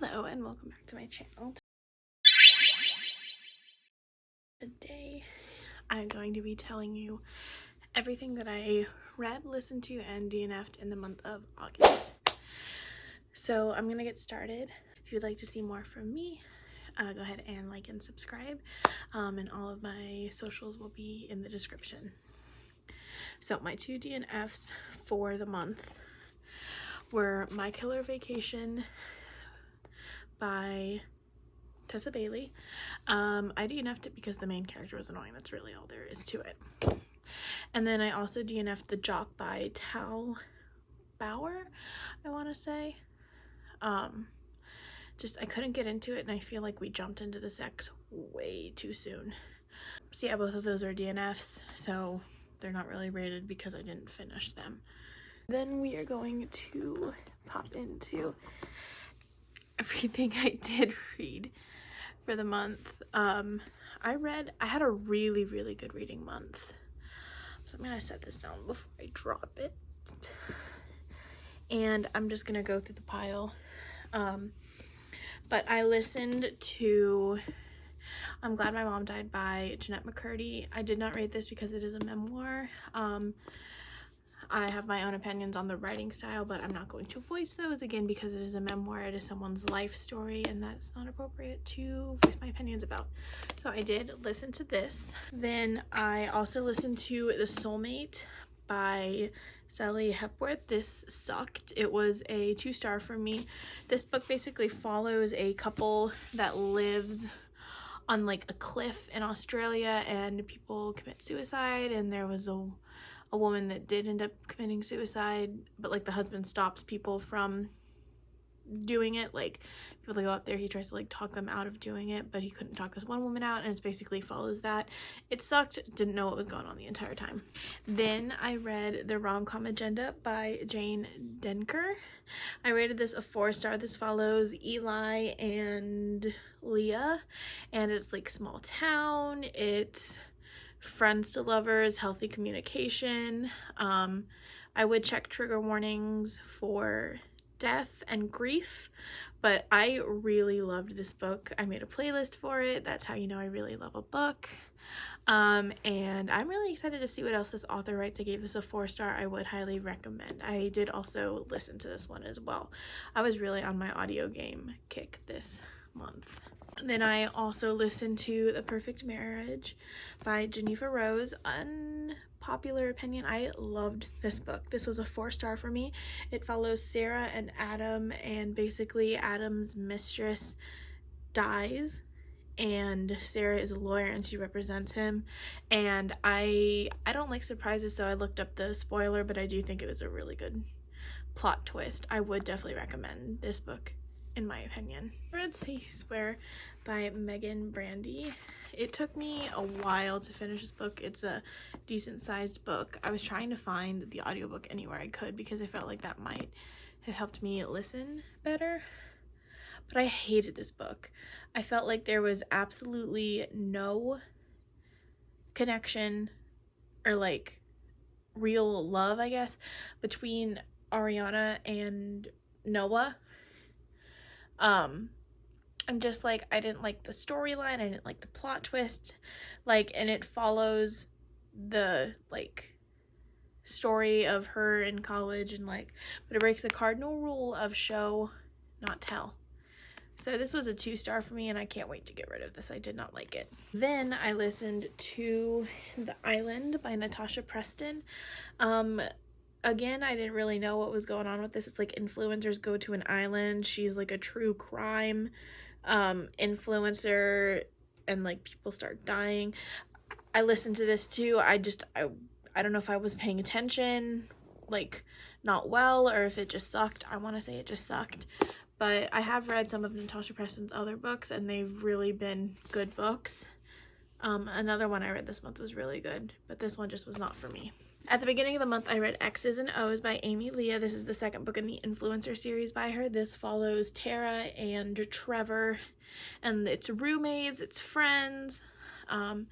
Hello and welcome back to my channel. Today I'm going to be telling you everything that I read, listened to, and DNF'd in the month of August. So I'm gonna get started. If you'd like to see more from me, go ahead and like and subscribe, and all of my socials will be in the description. So my two DNFs for the month were My Killer Vacation by Tessa Bailey. I DNF'd it because the main character was annoying. That's really all there is to it. And then I also DNF'd The Jock by Tal Bauer, I want to say. Just I couldn't get into it, and I feel like we jumped into the sex way too soon. So yeah, both of those are DNFs, so they're not really rated because I didn't finish them. Then we are going to pop into everything I did read for the month. I had a really good reading month. So I'm gonna set this down before I drop it. And I'm just gonna go through the pile. But I listened to I'm Glad My Mom Died by Jeanette McCurdy. I did not read this because it is a memoir. I have my own opinions on the writing style, but I'm not going to voice those again because it is a memoir. It is someone's life story, and that's not appropriate to voice my opinions about. So I did listen to this. Then I also listened to The Soulmate by Sally Hepworth. This sucked. It was a 2-star for me. This book basically follows a couple that lives on like a cliff in Australia, and people commit suicide, and there was a woman that did end up committing suicide, but like the husband stops people from doing it. Like people that go up there, he tries to like talk them out of doing it, but he couldn't talk this one woman out, and it basically follows that. It sucked. Didn't know what was going on the entire time. Then I read The Rom-Com Agenda by Jane Denker. I rated this a 4-star. This follows Eli and Leah, and it's like small town. It's friends to lovers, healthy communication. I would check trigger warnings for death and grief, but I really loved this book. I made a playlist for it. That's how you know I really love a book. And I'm really excited to see what else this author writes. I gave this a 4-star. I would highly recommend. I did also listen to this one as well. I was really on my audio game kick this month. Then I also listened to The Perfect Marriage by Geneva Rose. Unpopular opinion, I loved this book. This was a 4-star for me. It follows Sarah and Adam, and basically Adam's mistress dies, and Sarah is a lawyer and she represents him. And I don't like surprises, so I looked up the spoiler, but I do think it was a really good plot twist. I would definitely recommend this book, in my opinion. I read Say You Swear by Megan Brandy. It took me a while to finish this book. It's a decent sized book. I was trying to find the audiobook anywhere I could because I felt like that might have helped me listen better. But I hated this book. I felt like there was absolutely no connection or like real love, I guess, between Ariana and Noah. And just like I didn't like the storyline, I didn't like the plot twist, like, and it follows the like story of her in college, and like, but it breaks the cardinal rule of show not tell. So this was a 2-star for me, and I can't wait to get rid of this. I did not like it. Then I listened to The Island by Natasha Preston. Again, I didn't really know what was going on with this. It's like influencers go to an island. She's like a true crime influencer, and like people start dying. I listened to this too. I don't know if I was paying attention like not well, or if it just sucked. I want to say it just sucked. But I have read some of Natasha Preston's other books, and they've really been good books. Another one I read this month was really good, but this one just was not for me. At the beginning of the month, I read X's and O's by Amy Leah. This is the second book in the Influencer series by her. This follows Tara and Trevor, and it's roommates, it's friends, and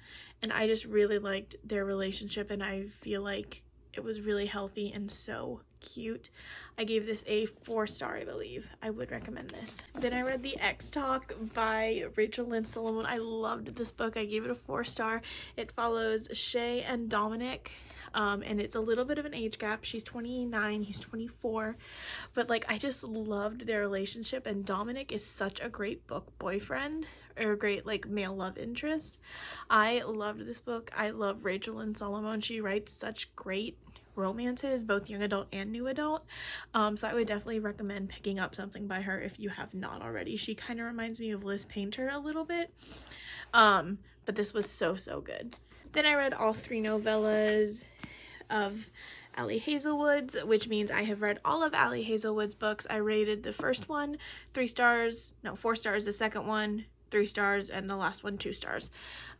I just really liked their relationship, and I feel like It was really healthy and so cute. I gave this a 4-star, I believe. I would recommend this. Then I read The X Talk by Rachel Lynn Solomon. I loved this book. I gave it a 4-star. It follows Shay and Dominic. And it's a little bit of an age gap. She's 29, he's 24, but like I just loved their relationship, and Dominic is such a great book boyfriend, or a great like male love interest. I loved this book. I love Rachel and Solomon. She writes such great romances, both young adult and new adult, so I would definitely recommend picking up something by her if you have not already. She kind of reminds me of Liz Painter a little bit, but this was so good. Then I read all 3 novellas of Ali Hazelwood's, which means I have read all of Ali Hazelwood's books. I rated the first one 4 stars, the second one 3 stars, and the last one 2 stars.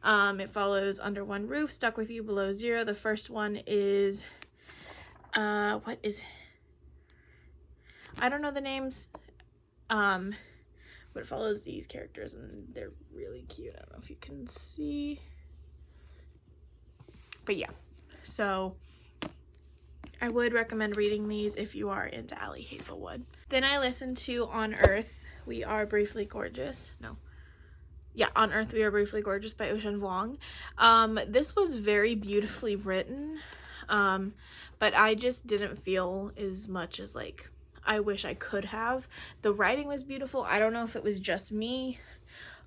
It follows Under One Roof, Stuck With You, Below Zero. The first one is I don't know the names, but it follows these characters and they're really cute. I don't know if you can see, but yeah, so I would recommend reading these if you are into Ali Hazelwood. Then I listened to On Earth, We Are Briefly Gorgeous. On Earth, We Are Briefly Gorgeous by Ocean Vuong. This was very beautifully written, but I just didn't feel as much as like I wish I could have. The writing was beautiful. I don't know if it was just me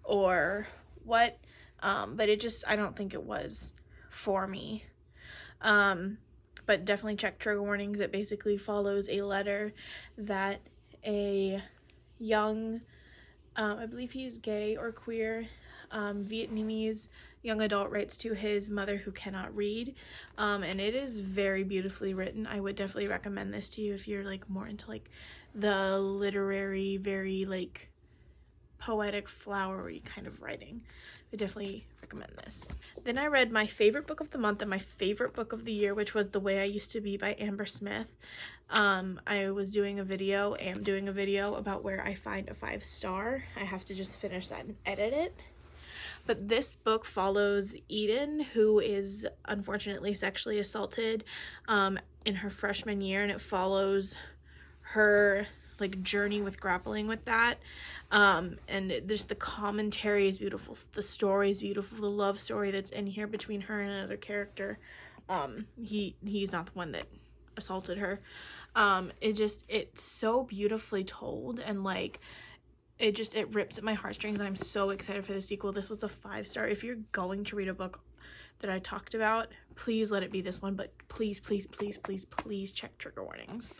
or what, but I don't think it was for me. But definitely check trigger warnings. It basically follows a letter that a young, I believe he's gay or queer, Vietnamese young adult writes to his mother who cannot read, and it is very beautifully written. I would definitely recommend this to you if you're like more into like the literary, very like poetic, flowery kind of writing. I definitely recommend this. Then I read my favorite book of the month and my favorite book of the year, which was The Way I Used to Be by Amber Smith. I am doing a video about where I find a 5-star. I have to just finish that and edit it. But this book follows Eden, who is unfortunately sexually assaulted in her freshman year, and it follows her like journey with grappling with that, and just the commentary is beautiful, the story is beautiful, the love story that's in here between her and another character. He's not the one that assaulted her. It's so beautifully told, and like it rips at my heartstrings. I'm so excited for the sequel. This was a 5-star. If you're going to read a book that I talked about, please let it be this one, but please check trigger warnings.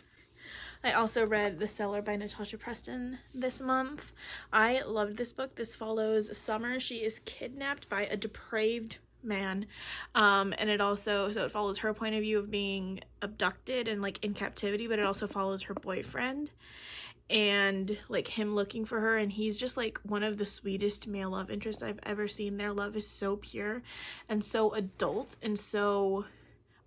I also read The Cellar by Natasha Preston this month. I loved this book. This follows Summer. She is kidnapped by a depraved man, and it follows her point of view of being abducted and like in captivity, but it also follows her boyfriend and like him looking for her, and he's just like one of the sweetest male love interests I've ever seen. Their love is so pure and so adult and so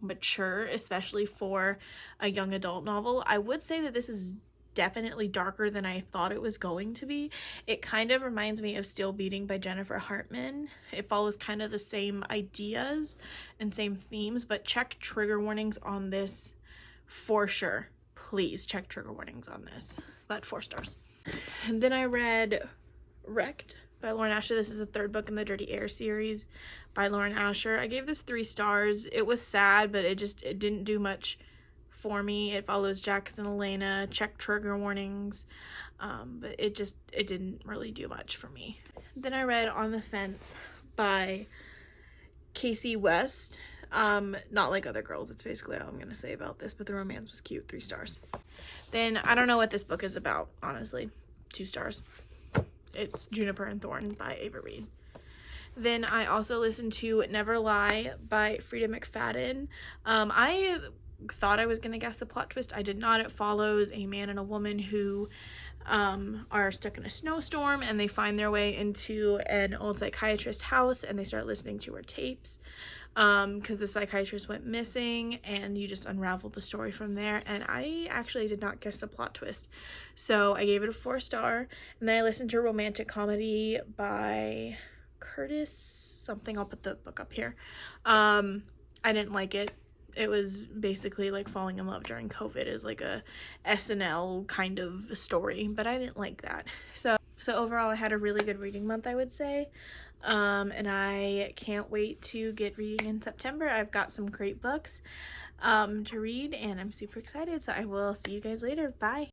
mature, especially for a young adult novel. I would say that this is definitely darker than I thought it was going to be. It kind of reminds me of Still Beating by Jennifer Hartman. It follows kind of the same ideas and same themes, but check trigger warnings on this for sure. Please check trigger warnings on this, but 4 stars. And then I read Wrecked by Lauren Asher. This is the 3rd book in the Dirty Air series by Lauren Asher. I gave this 3 stars. It was sad, but it didn't do much for me. It follows Jackson Elena. Check trigger warnings, but it didn't really do much for me. Then I read On the Fence by Casey West. Not like other girls. It's basically all I'm gonna say about this, but the romance was cute. 3 stars. Then I don't know what this book is about, honestly. 2 stars. It's Juniper and Thorn by Ava Reed. Then I also listened to Never Lie by Frida McFadden. I thought I was going to guess the plot twist. I did not. It follows a man and a woman who are stuck in a snowstorm, and they find their way into an old psychiatrist's house, and they start listening to her tapes because the psychiatrist went missing, and you just unravel the story from there. And I actually did not guess the plot twist, so I gave it a 4-star. And then I listened to Romantic Comedy by Curtis something. I'll put the book up here. I didn't like it. it was basically like falling in love during COVID is like a SNL kind of story, but I didn't like that. So overall I had a really good reading month, I would say. And I can't wait to get reading in September. I've got some great books to read and I'm super excited. So I will see you guys later. Bye.